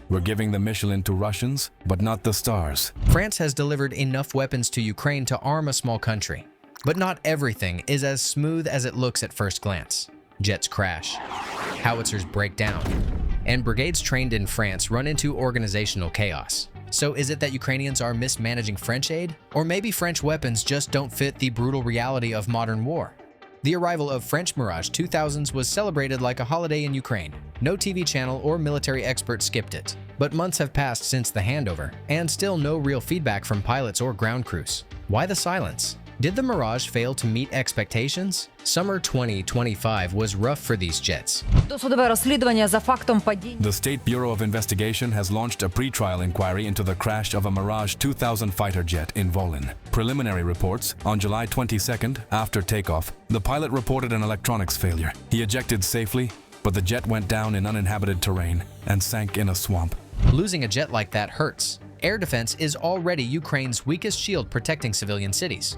We're giving the Michelin to Russians, but not the stars. France has delivered enough weapons to Ukraine to arm a small country. But not everything is as smooth as it looks at first glance. Jets crash, howitzers break down, and brigades trained in France run into organizational chaos. So is it that Ukrainians are mismanaging French aid? Or maybe French weapons just don't fit the brutal reality of modern war? The arrival of French Mirage 2000s was celebrated like a holiday in Ukraine. No TV channel or military expert skipped it. But months have passed since the handover, and still no real feedback from pilots or ground crews. Why the silence? Did the Mirage fail to meet expectations? Summer 2025 was rough for these jets. Досудове розслідування за фактом падіння. The State Bureau of Investigation has launched a pre-trial inquiry into the crash of a Mirage 2000 fighter jet in Volyn. Preliminary reports, on July 22nd, after takeoff, the pilot reported an electronics failure. He ejected safely, but the jet went down in uninhabited terrain and sank in a swamp. Losing a jet like that hurts. Air defense is already Ukraine's weakest shield protecting civilian cities.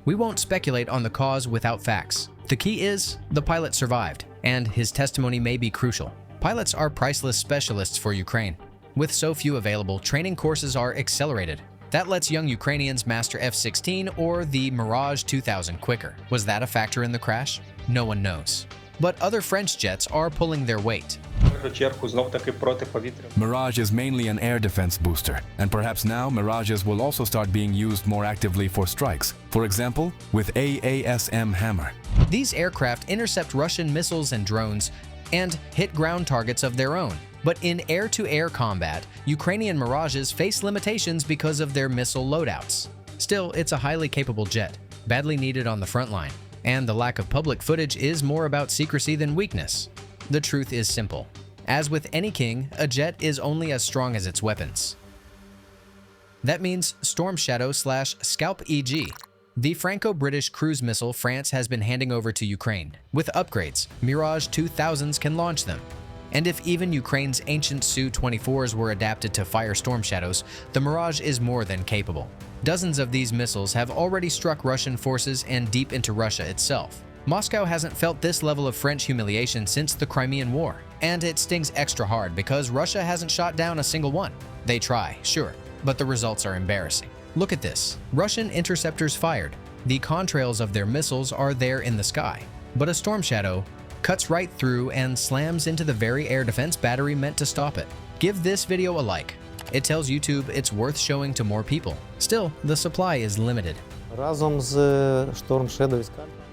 We won't speculate on the cause without facts. The key is, the pilot survived, and his testimony may be crucial. Pilots are priceless specialists for Ukraine. With so few available, training courses are accelerated. That lets young Ukrainians master F-16 or the Mirage 2000 quicker. Was that a factor in the crash? No one knows. But other French jets are pulling their weight. Mirage is mainly an air defense booster, and perhaps now Mirages will also start being used more actively for strikes. For example, with AASM Hammer. These aircraft intercept Russian missiles and drones and hit ground targets of their own. But in air-to-air combat, Ukrainian Mirages face limitations because of their missile loadouts. Still, it's a highly capable jet, badly needed on the front line. And the lack of public footage is more about secrecy than weakness. The truth is simple. As with any king, a jet is only as strong as its weapons. That means Storm Shadow/SCALP EG, the Franco-British cruise missile France has been handing over to Ukraine. With upgrades, Mirage 2000s can launch them. And if even Ukraine's ancient Su-24s were adapted to fire Storm Shadows, the Mirage is more than capable. Dozens of these missiles have already struck Russian forces and deep into Russia itself. Moscow hasn't felt this level of French humiliation since the Crimean War, and it stings extra hard because Russia hasn't shot down a single one. They try, sure, but the results are embarrassing. Look at this. Russian interceptors fired. The contrails of their missiles are there in the sky, but a Storm Shadow cuts right through and slams into the very air defense battery meant to stop it. Give this video a like. It tells YouTube it's worth showing to more people. Still, the supply is limited.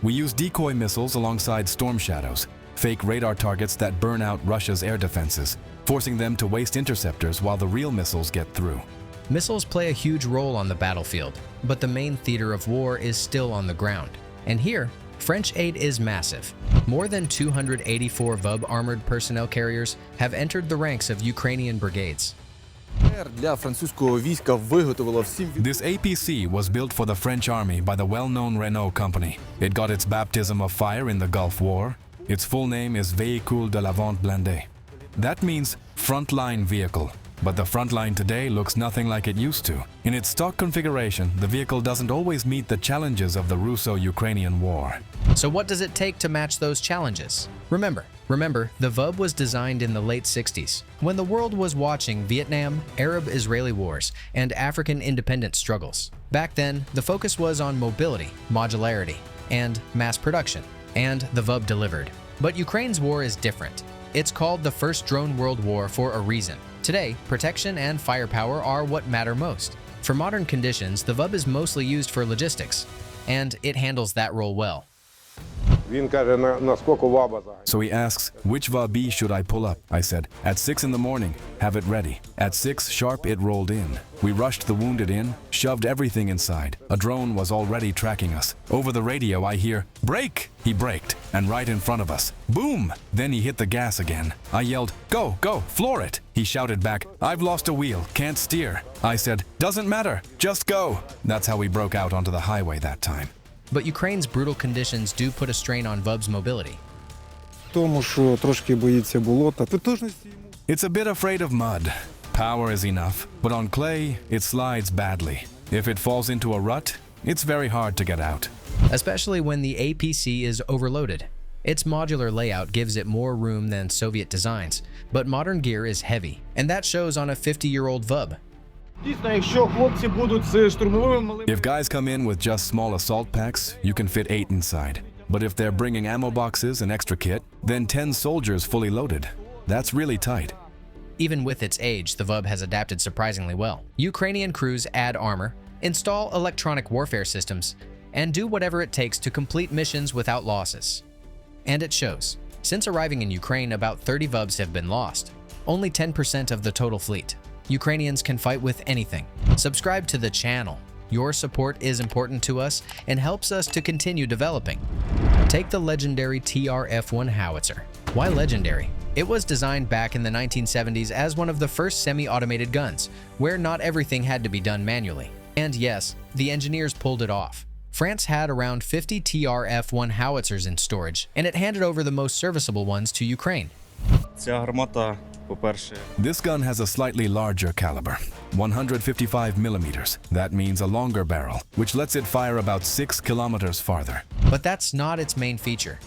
We use decoy missiles alongside Storm Shadows, fake radar targets that burn out Russia's air defenses, forcing them to waste interceptors while the real missiles get through. Missiles play a huge role on the battlefield, but the main theater of war is still on the ground. And here, French aid is massive. More than 284 VAB armored personnel carriers have entered the ranks of Ukrainian brigades. This APC was built for the French army by the well-known Renault company. It got its baptism of fire in the Gulf War. Its full name is Véhicule de l'Avant Blindé. That means frontline vehicle. But the Frontline today looks nothing like it used to. In its stock configuration, the vehicle doesn't always meet the challenges of the Russo-Ukrainian war. So what does it take to match those challenges? Remember, the VAB was designed in the late 60s, when the world was watching Vietnam, Arab-Israeli wars, and African independence struggles. Back then, the focus was on mobility, modularity, and mass production, and the VAB delivered. But Ukraine's war is different. It's called the First Drone World War for a reason. Today, protection and firepower are what matter most. For modern conditions, the VAB is mostly used for logistics, and it handles that role well. So he asks, which VAB should I pull up? I said, at 6 in the morning, have it ready. At 6 sharp it rolled in. We rushed the wounded in, shoved everything inside. A drone was already tracking us. Over the radio I hear, brake! He braked, and right in front of us. Boom! Then he hit the gas again. I yelled, go, go, floor it! He shouted back, I've lost a wheel, can't steer. I said, doesn't matter, just go! That's how we broke out onto the highway that time. But Ukraine's brutal conditions do put a strain on VAB's mobility. It's a bit afraid of mud. Power is enough, but on clay, it slides badly. If it falls into a rut, it's very hard to get out. Especially when the APC is overloaded. Its modular layout gives it more room than Soviet designs, but modern gear is heavy, and that shows on a 50-year-old VAB. If guys come in with just small assault packs, you can fit 8 inside. But if they're bringing ammo boxes and extra kit, then 10 soldiers fully loaded. That's really tight. Even with its age, the VAB has adapted surprisingly well. Ukrainian crews add armor, install electronic warfare systems, and do whatever it takes to complete missions without losses. And it shows. Since arriving in Ukraine, about 30 VABs have been lost. Only 10% of the total fleet. Ukrainians can fight with anything. Subscribe to the channel. Your support is important to us and helps us to continue developing. Take the legendary TRF1 howitzer. Why legendary? It was designed back in the 1970s as one of the first semi-automated guns, where not everything had to be done manually. And yes, the engineers pulled it off. France had around 50 TRF1 howitzers in storage, and it handed over the most serviceable ones to Ukraine. This gun has a slightly larger caliber, 155 millimeters. That means a longer barrel, which lets it fire about 6 kilometers farther. But that's not its main feature.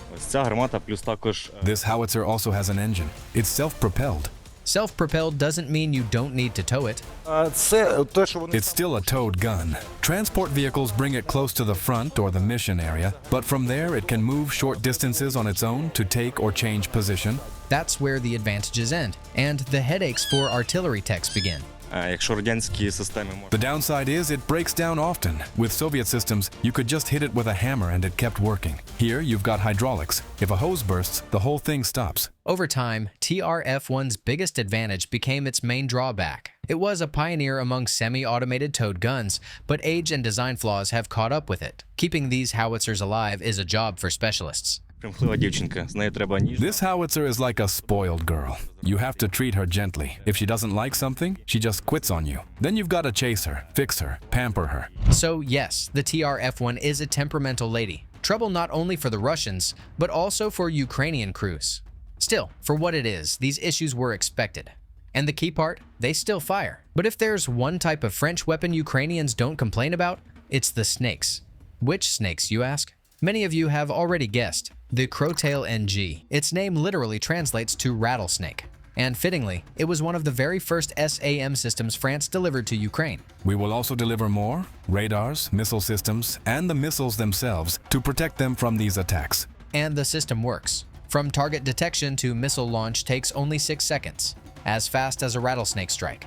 This howitzer also has an engine. It's self-propelled. Self-propelled doesn't mean you don't need to tow it. It's still a towed gun. Transport vehicles bring it close to the front or the mission area, but from there it can move short distances on its own to take or change position. That's where the advantages end, and the headaches for artillery techs begin. The downside is it breaks down often. With Soviet systems, you could just hit it with a hammer and it kept working. Here, you've got hydraulics. If a hose bursts, the whole thing stops. Over time, TRF1's biggest advantage became its main drawback. It was a pioneer among semi-automated towed guns, but age and design flaws have caught up with it. Keeping these howitzers alive is a job for specialists. This howitzer is like a spoiled girl. You have to treat her gently. If she doesn't like something, she just quits on you. Then you've got to chase her, fix her, pamper her. So yes, the TRF1 is a temperamental lady. Trouble not only for the Russians, but also for Ukrainian crews. Still, for what it is, these issues were expected. And the key part, they still fire. But if there's one type of French weapon Ukrainians don't complain about, it's the snakes. Which snakes, you ask? Many of you have already guessed. The Crotale NG. Its name literally translates to rattlesnake. And fittingly, it was one of the very first SAM systems France delivered to Ukraine. We will also deliver more radars, missile systems, and the missiles themselves to protect them from these attacks. And the system works. From target detection to missile launch takes only 6 seconds, as fast as a rattlesnake strike.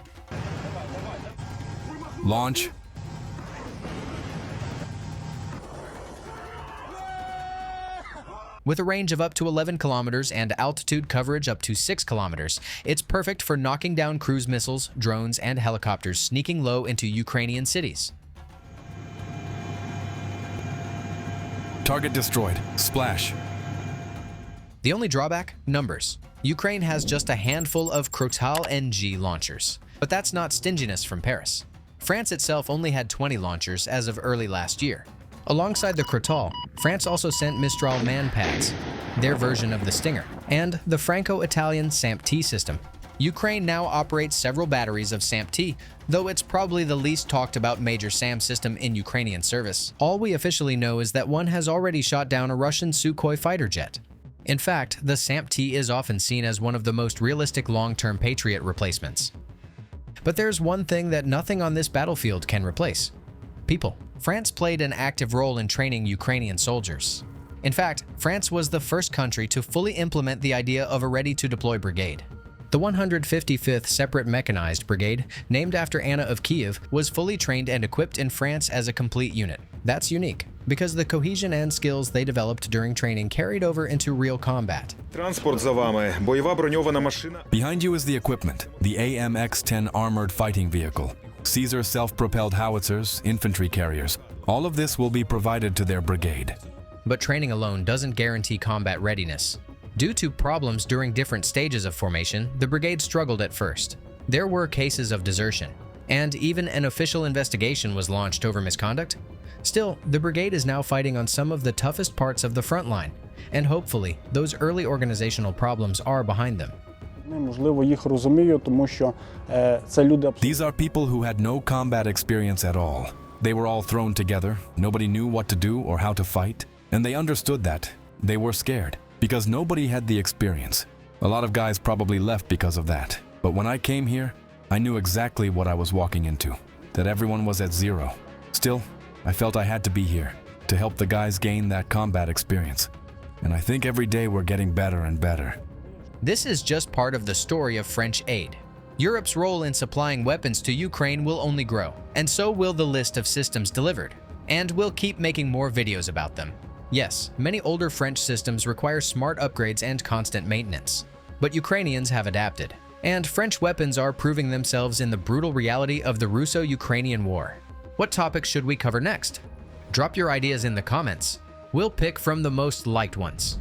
Launch. With a range of up to 11 kilometers and altitude coverage up to 6 kilometers, it's perfect for knocking down cruise missiles, drones, and helicopters sneaking low into Ukrainian cities. Target destroyed. Splash. The only drawback? Numbers. Ukraine has just a handful of Crotale NG launchers. But that's not stinginess from Paris. France itself only had 20 launchers as of early last year. Alongside the Crotale, France also sent Mistral man-pads, their version of the Stinger, and the Franco-Italian SAMP-T system. Ukraine now operates several batteries of SAMP-T, though it's probably the least talked about major SAM system in Ukrainian service. All we officially know is that one has already shot down a Russian Sukhoi fighter jet. In fact, the SAMP-T is often seen as one of the most realistic long-term Patriot replacements. But there's one thing that nothing on this battlefield can replace: people. France played an active role in training Ukrainian soldiers. In fact, France was the first country to fully implement the idea of a ready-to-deploy brigade. The 155th Separate Mechanized Brigade, named after Anna of Kiev, was fully trained and equipped in France as a complete unit. That's unique, because the cohesion and skills they developed during training carried over into real combat. Транспорт за вами. Бойова броньована машина. Behind you is the equipment, the AMX-10 armored fighting vehicle. Caesar self-propelled howitzers, infantry carriers. All of this will be provided to their brigade. But training alone doesn't guarantee combat readiness. Due to problems during different stages of formation, the brigade struggled at first. There were cases of desertion, and even an official investigation was launched over misconduct. Still, the brigade is now fighting on some of the toughest parts of the front line, and hopefully, those early organizational problems are behind them. These are people who had no combat experience at all. They were all thrown together, nobody knew what to do or how to fight, and they understood that. They were scared, because nobody had the experience. A lot of guys probably left because of that. But when I came here, I knew exactly what I was walking into, that everyone was at zero. Still, I felt I had to be here to help the guys gain that combat experience. And I think every day we're getting better and better. This is just part of the story of French aid. Europe's role in supplying weapons to Ukraine will only grow, and so will the list of systems delivered. And we'll keep making more videos about them. Yes, many older French systems require smart upgrades and constant maintenance. But Ukrainians have adapted, and French weapons are proving themselves in the brutal reality of the Russo-Ukrainian war. What topics should we cover next? Drop your ideas in the comments. We'll pick from the most liked ones.